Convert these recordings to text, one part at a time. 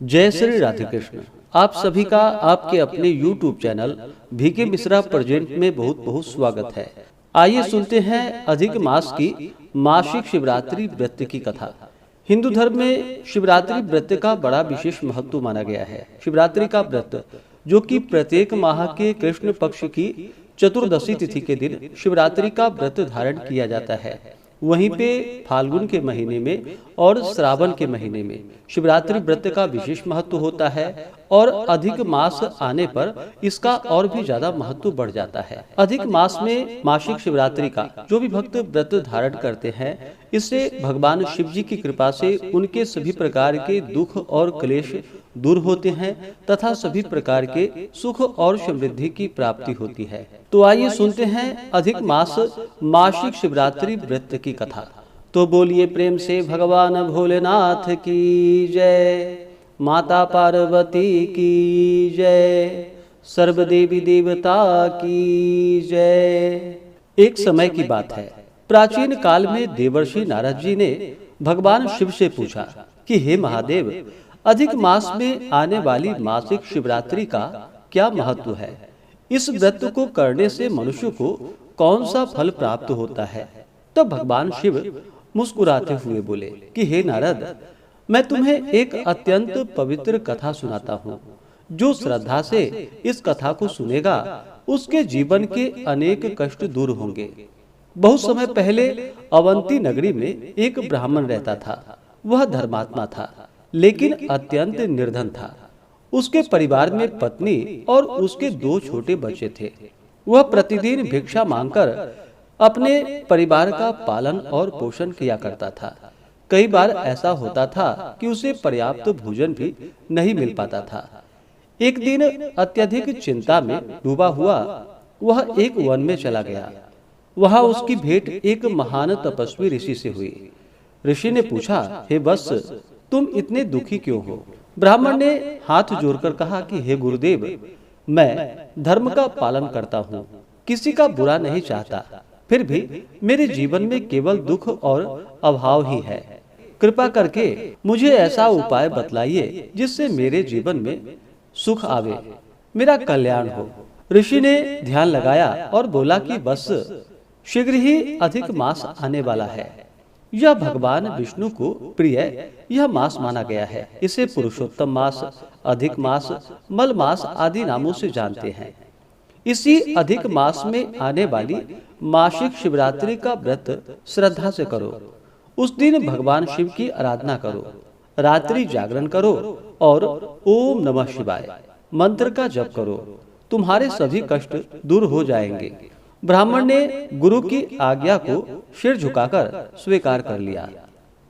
जय श्री राधे कृष्ण। आप सभी का आपके अपने YouTube channel VK Mishra present में बहुत बहुत स्वागत है। आइए सुनते हैं अधिक मास की मासिक शिवरात्रि व्रत की कथा। हिंदू धर्म में शिवरात्रि व्रत का बड़ा विशेष महत्व माना गया है। शिवरात्रि का व्रत जो कि प्रत्येक माह के कृष्ण पक्ष की चतुर्दशी तिथि के दिन शिवरात्रि का व्रत धारण किया जाता है। वहीं पे फाल्गुन के महीने में और श्रावण के महीने में शिवरात्रि व्रत का विशेष महत्व होता है और अधिक मास आने पर इसका और भी ज्यादा महत्व बढ़ जाता है। अधिक मास में मासिक शिवरात्रि का जो भी भक्त व्रत धारण करते हैं, इससे भगवान शिव जी की कृपा से उनके सभी प्रकार के दुख और क्लेश दूर होते हैं तथा सभी प्रकार के सुख और समृद्धि की प्राप्ति होती है। तो आइए सुनते हैं अधिक मास मासिक शिवरात्रि व्रत की कथा। तो बोलिए प्रेम से भगवान भोलेनाथ की जय, माता पार्वती की जय, सर्व देवी देवता की जय। एक समय की बात है, प्राचीन काल में देवर्षि नारद जी ने भगवान शिव से पूछा कि हे महादेव, अधिक मास में आने वाली मासिक शिवरात्रि का क्या महत्व है? इस व्रत को करने से मनुष्य को कौन सा फल प्राप्त होता है? तब भगवान शिव मुस्कुराते हुए बोले कि हे नारद, मैं तुम्हें एक अत्यंत पवित्र कथा सुनाता हूँ। जो श्रद्धा से इस कथा को सुनेगा उसके जीवन के अनेक कष्ट दूर होंगे। बहुत समय पहले अवंती नगरी में एक ब्राह्मण रहता था। वह धर्मात्मा था लेकिन अत्यंत निर्धन था। उसके परिवार में पत्नी और उसके दो छोटे बच्चे थे। वह प्रतिदिन भिक्षा मांगकर अपने परिवार का पालन और पोषण किया करता था। कई बार ऐसा होता था कि उसे पर्याप्त भोजन भी नहीं मिल पाता था। एक दिन अत्यधिक चिंता में डूबा हुआ वह एक वन में चला गया। वहां उसकी भेंट एक महान तपस्वी ऋषि से हुई। ऋषि ने पूछा, हे वत्स, तुम इतने दुखी क्यों हो? ब्राह्मण ने हाथ जोड़कर कहा कि हे गुरुदेव, मैं धर्म का पालन करता हूँ, किसी का बुरा नहीं चाहता, फिर भी मेरे जीवन में केवल दुख और अभाव ही है। कृपा करके मुझे ऐसा उपाय बतलाइए जिससे मेरे जीवन में सुख आवे, मेरा कल्याण हो। ऋषि ने ध्यान लगाया और बोला कि बस शीघ्र ही अधिक मास आने वाला है। यह भगवान विष्णु को प्रिय यह मास माना गया है। इसे पुरुषोत्तम मास, अधिक मास, मल मास आदि नामों से जानते हैं। इसी अधिक मास में आने वाली मासिक शिवरात्रि का व्रत श्रद्धा से करो। उस दिन भगवान शिव की आराधना करो, रात्रि जागरण करो और ओम नमः शिवाय मंत्र का जप करो। तुम्हारे सभी कष्ट दूर हो जाएंगे। ब्राह्मण ने गुरु की आज्ञा को सिर झुकाकर स्वीकार कर लिया।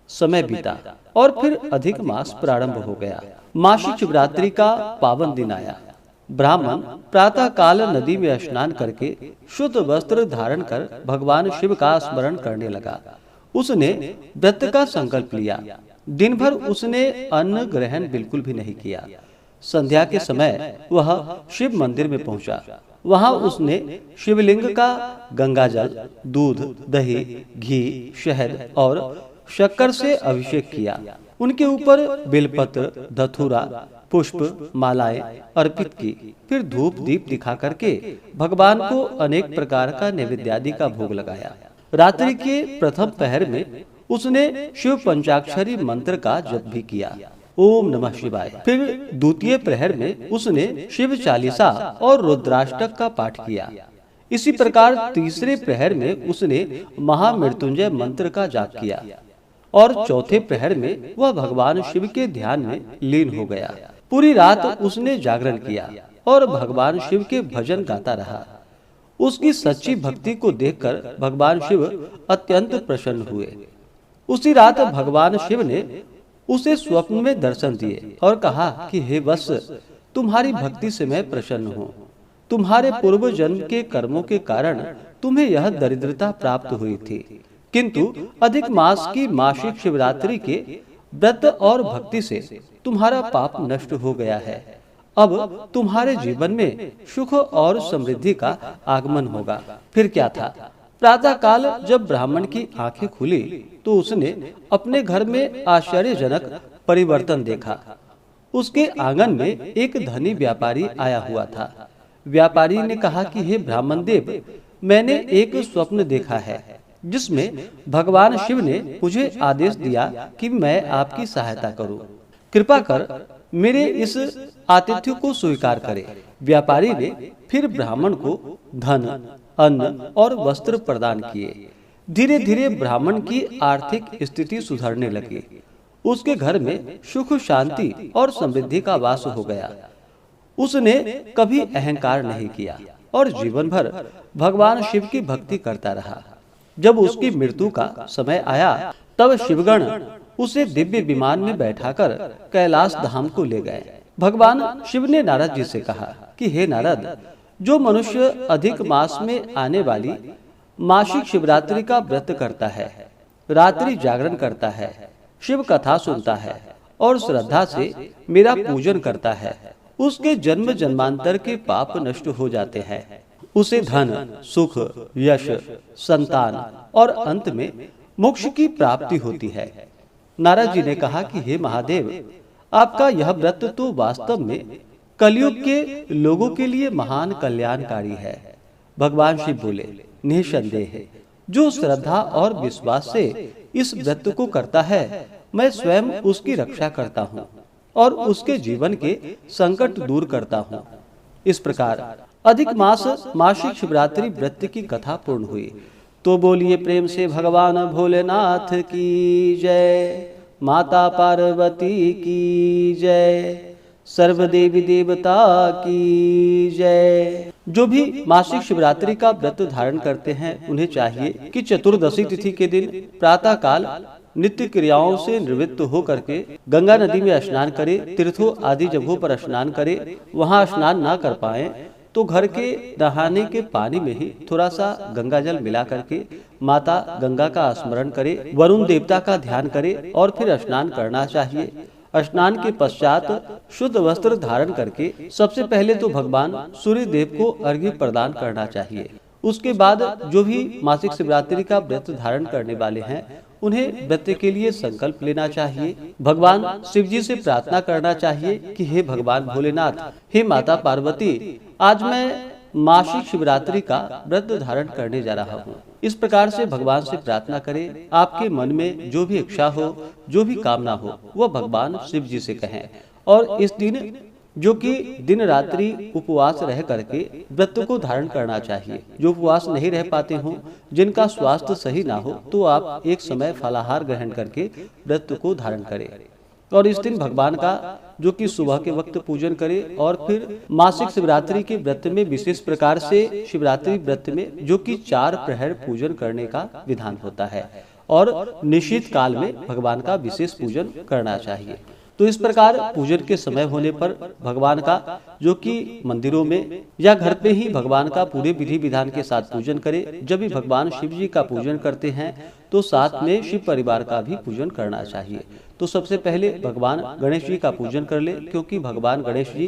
समय बीता और फिर अधिक मास प्रारंभ हो गया। मासिक शिवरात्रि का पावन दिन आया। ब्राह्मण प्रातः काल नदी में स्नान करके शुद्ध वस्त्र धारण कर भगवान शिव का स्मरण करने लगा। उसने व्रत का संकल्प लिया। दिन भर उसने अन्न ग्रहण बिल्कुल भी नहीं किया। संध्या के समय वह शिव मंदिर में पहुंचा। वहां उसने शिवलिंग का गंगा जल, दूध, दही, घी, शहद और शक्कर से अभिषेक किया। उनके ऊपर बेलपत्र, धतूरा, पुष्प, मालाएं अर्पित की। फिर धूप दीप दिखा करके भगवान को अनेक प्रकार का नैवेद्यादि का भोग लगाया। रात्रि के प्रथम पहर में उसने शिव पंचाक्षरी मंत्र का जप भी किया, ओम नमः शिवाय। फिर द्वितीय प्रहर में उसने शिव चालीसा और रुद्राष्टक का पाठ किया। इसी प्रकार तीसरे प्रहर में उसने महामृत्युंजय मंत्र का जाप किया और चौथे प्रहर में वह भगवान शिव के ध्यान में लीन हो गया। पूरी रात उसने जागरण किया और भगवान शिव के भजन गाता रहा। उसकी सच्ची भक्ति को देखकर भगवान शिव अत्यंत प्रसन्न हुए। उसी रात भगवान शिव ने उसे स्वप्न में दर्शन दिए और कहा कि हे वत्स, तुम्हारी भक्ति से मैं प्रसन्न हूँ। तुम्हारे पूर्व जन्म के कर्मों के कारण तुम्हें यह दरिद्रता प्राप्त हुई थी, किंतु अधिक मास की मासिक शिवरात्रि के व्रत और भक्ति से तुम्हारा पाप नष्ट हो गया है। अब तुम्हारे जीवन में सुख और समृद्धि का आगमन होगा। फिर क्या था? प्रातः काल जब ब्राह्मण की आंखें खुली तो उसने अपने घर में आश्चर्यजनक परिवर्तन देखा। उसके आंगन में एक धनी व्यापारी आया हुआ था। व्यापारी ने कहा कि हे ब्राह्मण देव, मैंने एक स्वप्न देखा है जिसमें भगवान शिव ने मुझे आदेश दिया कि मैं आपकी सहायता करूं। कृपा कर मेरे इस आतिथ्य को स्वीकार करें। व्यापारी ने फिर ब्राह्मण को धन, अन्न और वस्त्र प्रदान किए। धीरे धीरे ब्राह्मण की आर्थिक स्थिति सुधरने लगी। उसके घर में सुख, शांति और समृद्धि का वास हो गया। उसने कभी अहंकार नहीं किया और जीवन भर भगवान शिव की भक्ति करता रहा। जब उसकी मृत्यु का समय आया तब शिवगण उसे दिव्य विमान में बैठाकर कैलाश धाम को ले गए। भगवान शिव ने नारद जी से कहा कि हे नारद, जो मनुष्य अधिक मास में आने वाली मासिक शिवरात्रि का व्रत करता है, रात्रि जागरण करता है, शिव कथा सुनता है और श्रद्धा से मेरा पूजन करता है, उसके जन्म जन्मांतर के पाप नष्ट हो जाते हैं। उसे धन, सुख, यश, संतान और अंत में मोक्ष की प्राप्ति होती है। नारद जी ने कहा कि हे महादेव, आपका यह व्रत तो वास्तव में कलयुग के लोगों के लिए महान कल्याणकारी है। भगवान शिव बोले, निसंदेह जो श्रद्धा और विश्वास से इस व्रत को करता है, मैं स्वयं उसकी रक्षा करता हूँ और उसके जीवन के संकट दूर करता हूँ। इस प्रकार अधिक मास मासिक शिवरात्रि व्रत की कथा पूर्ण हुई। तो बोलिए प्रेम से भगवान भोलेनाथ की जय, माता पार्वती की जय, सर्व देवी देवता की जय। जो भी मासिक शिवरात्रि का व्रत धारण करते हैं, उन्हें चाहिए कि चतुर्दशी तिथि के दिन प्रातः काल नित्य क्रियाओं से निवृत्त हो करके गंगा नदी में स्नान करे। तीर्थों आदि जगहों पर स्नान करे। वहां स्नान ना कर पाए तो घर के नहाने के पानी में ही थोड़ा सा गंगा जल मिला करके माता गंगा का स्मरण करे, वरुण देवता का ध्यान करे और फिर स्नान करना चाहिए। स्नान के पश्चात शुद्ध वस्त्र धारण करके सबसे पहले तो भगवान सूर्य देव को अर्घ्य प्रदान करना चाहिए। उसके बाद जो भी मासिक शिवरात्रि का व्रत धारण करने वाले हैं, उन्हें व्रत के लिए संकल्प लेना चाहिए। भगवान शिव जी से प्रार्थना करना चाहिए कि हे भगवान भोलेनाथ, हे माता पार्वती, आज मैं मासिक शिवरात्रि का व्रत धारण करने जा रहा हूँ। इस प्रकार से भगवान से प्रार्थना करें। आपके मन में जो भी इच्छा हो, जो भी कामना हो, वह भगवान शिव जी से कहें। और इस दिन जो कि दिन रात्रि उपवास रह करके व्रत को धारण करना चाहिए। जो उपवास नहीं रह पाते हों, जिनका स्वास्थ्य सही ना हो, तो आप एक समय फलाहार ग्रहण करके व्रत को धारण करें। और इस दिन भगवान का जो कि सुबह के वक्त पूजन करें। और फिर मासिक शिवरात्रि के व्रत में विशेष प्रकार से शिवरात्रि व्रत में जो कि 4 प्रहर पूजन करने का विधान होता है और निश्चित काल में भगवान का विशेष पूजन करना चाहिए। तो इस प्रकार पूजन के समय होने पर भगवान का जो कि मंदिरों में या घर पे ही भगवान का पूरे विधि विधान के साथ पूजन करें। जब भी भगवान शिव जी का पूजन करते हैं तो साथ में शिव परिवार का भी पूजन करना चाहिए। तो सबसे पहले भगवान गणेश जी का पूजन कर ले, क्योंकि भगवान गणेश जी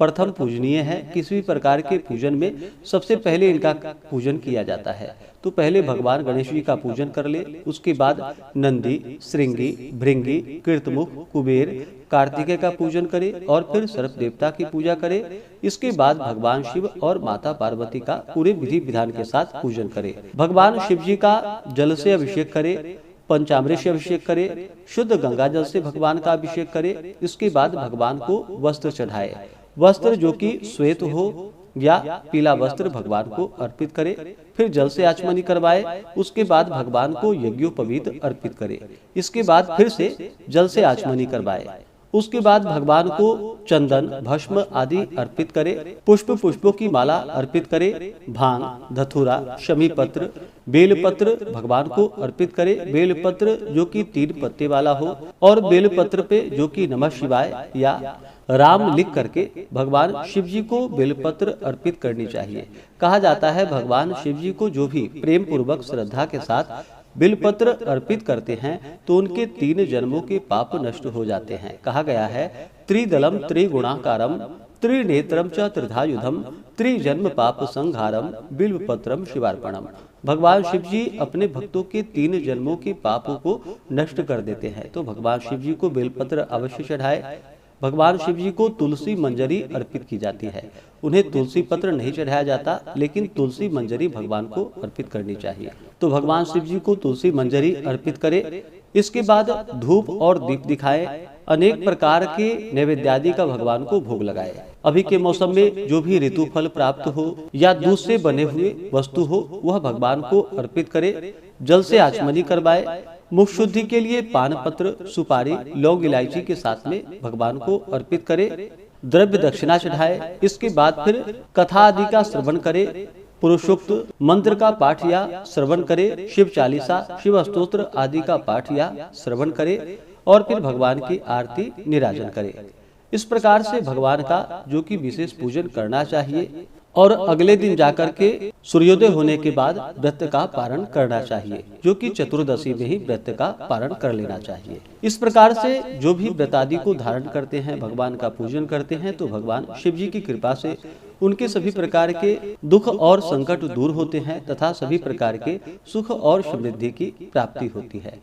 प्रथम पूजनीय है। किसी भी प्रकार के पूजन में सबसे पहले इनका पूजन किया जाता है। तो पहले भगवान गणेश जी का पूजन कर ले। उसके बाद नंदी, श्रृंगी, भृंगी, कीर्तमुख, कुबेर, कार्तिकेय का पूजन करे और फिर सर्प देवता की पूजा करे। इसके बाद भगवान शिव और माता पार्वती का पूरे विधि विधान के साथ पूजन करे। भगवान शिव जी का जल से अभिषेक करे, पंचामृत से अभिषेक करे, शुद्ध गंगा जल से भगवान का अभिषेक करे। इसके बाद भगवान को वस्त्र चढ़ाए। वस्त्र जो कि श्वेत हो या पीला वस्त्र भगवान को अर्पित करे। फिर जल से आचमनी करवाए। उसके बाद भगवान को यज्ञोपवीत अर्पित करे। इसके बाद फिर से जल से आचमनी करवाए। उसके बाद भगवान को चंदन, भस्म आदि अर्पित करे। पुष्पों की माला अर्पित करे। भांग, धतूरा, शमी पत्र, बेलपत्र भगवान को अर्पित करे। बेलपत्र जो कि 3 पत्ते वाला हो और बेलपत्र पे जो कि नमः शिवाय या राम लिख करके भगवान शिव जी को बेलपत्र अर्पित करनी चाहिए। कहा जाता है भगवान शिव जी को जो भी प्रेम पूर्वक श्रद्धा के साथ बेलपत्र अर्पित करते हैं तो उनके 3 जन्मों के पाप नष्ट हो जाते हैं। कहा गया है त्रिदलम त्रिगुणाकारम त्रिनेत्रम च त्रिधायुधम त्रिजन्म पाप संहारम बिल्वपत्रम शिवार्पणम। भगवान शिव जी अपने भक्तों के 3 जन्मों के पापों को नष्ट कर देते हैं। तो भगवान शिव जी को बेलपत्र अवश्य चढ़ाए। भगवान शिव जी को तुलसी मंजरी अर्पित की जाती है। उन्हें तुलसी पत्र नहीं चढ़ाया जाता, लेकिन तुलसी मंजरी भगवान को अर्पित करनी चाहिए। तो भगवान शिव जी को तुलसी मंजरी अर्पित करें। इसके बाद धूप और दीप दिखाएं, अनेक प्रकार के नैवेद्यादि का भगवान को भोग लगाए। अभी के मौसम में जो भी ऋतु फल प्राप्त हो या दूध से बने हुए वस्तु हो, वह भगवान को अर्पित करे। जल से आचमनी करवाए। मुख शुद्धि के लिए पान पत्र, सुपारी, लौंग, इलायची के साथ में भगवान को अर्पित करे। द्रव्य दक्षिणा चढ़ाए। इसके बाद फिर कथा आदि का श्रवण करे। पुरुषोक्त मंत्र का पाठ या श्रवण करे। शिव चालीसा, शिव स्तोत्र आदि का पाठ या श्रवण करे और फिर भगवान की आरती निराजन करे। इस प्रकार से भगवान का जो कि विशेष पूजन करना चाहिए और अगले दिन जाकर के सूर्योदय होने के बाद व्रत का पारण करना चाहिए, जो कि चतुर्दशी में ही व्रत का पारण कर लेना चाहिए। इस प्रकार से जो भी व्रत आदि को धारण करते हैं, भगवान का पूजन करते हैं, तो भगवान शिव जी की कृपा से उनके सभी प्रकार के दुख और संकट दूर होते हैं तथा सभी प्रकार के सुख और समृद्धि की प्राप्ति होती है।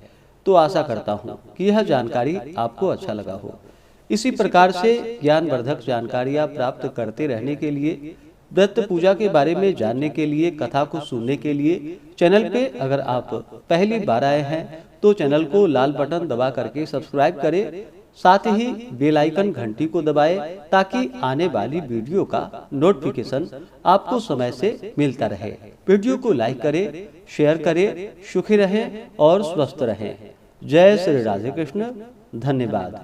तो आशा करता हूँ कि यह जानकारी आपको अच्छा लगा हो। इसी प्रकार से ज्ञानवर्धक जानकारियाँ प्राप्त करते रहने के लिए, व्रत पूजा के बारे में जानने के लिए, कथा को सुनने के लिए चैनल पे अगर आप पहली बार आए हैं तो चैनल को लाल बटन दबा करके सब्सक्राइब करें। साथ ही बेल आइकन घंटी को दबाएं ताकि आने वाली वीडियो का नोटिफिकेशन आपको समय से मिलता रहे। वीडियो को लाइक करें, शेयर करें। सुखी रहें और स्वस्थ रहें। जय श्री राधे कृष्ण। धन्यवाद।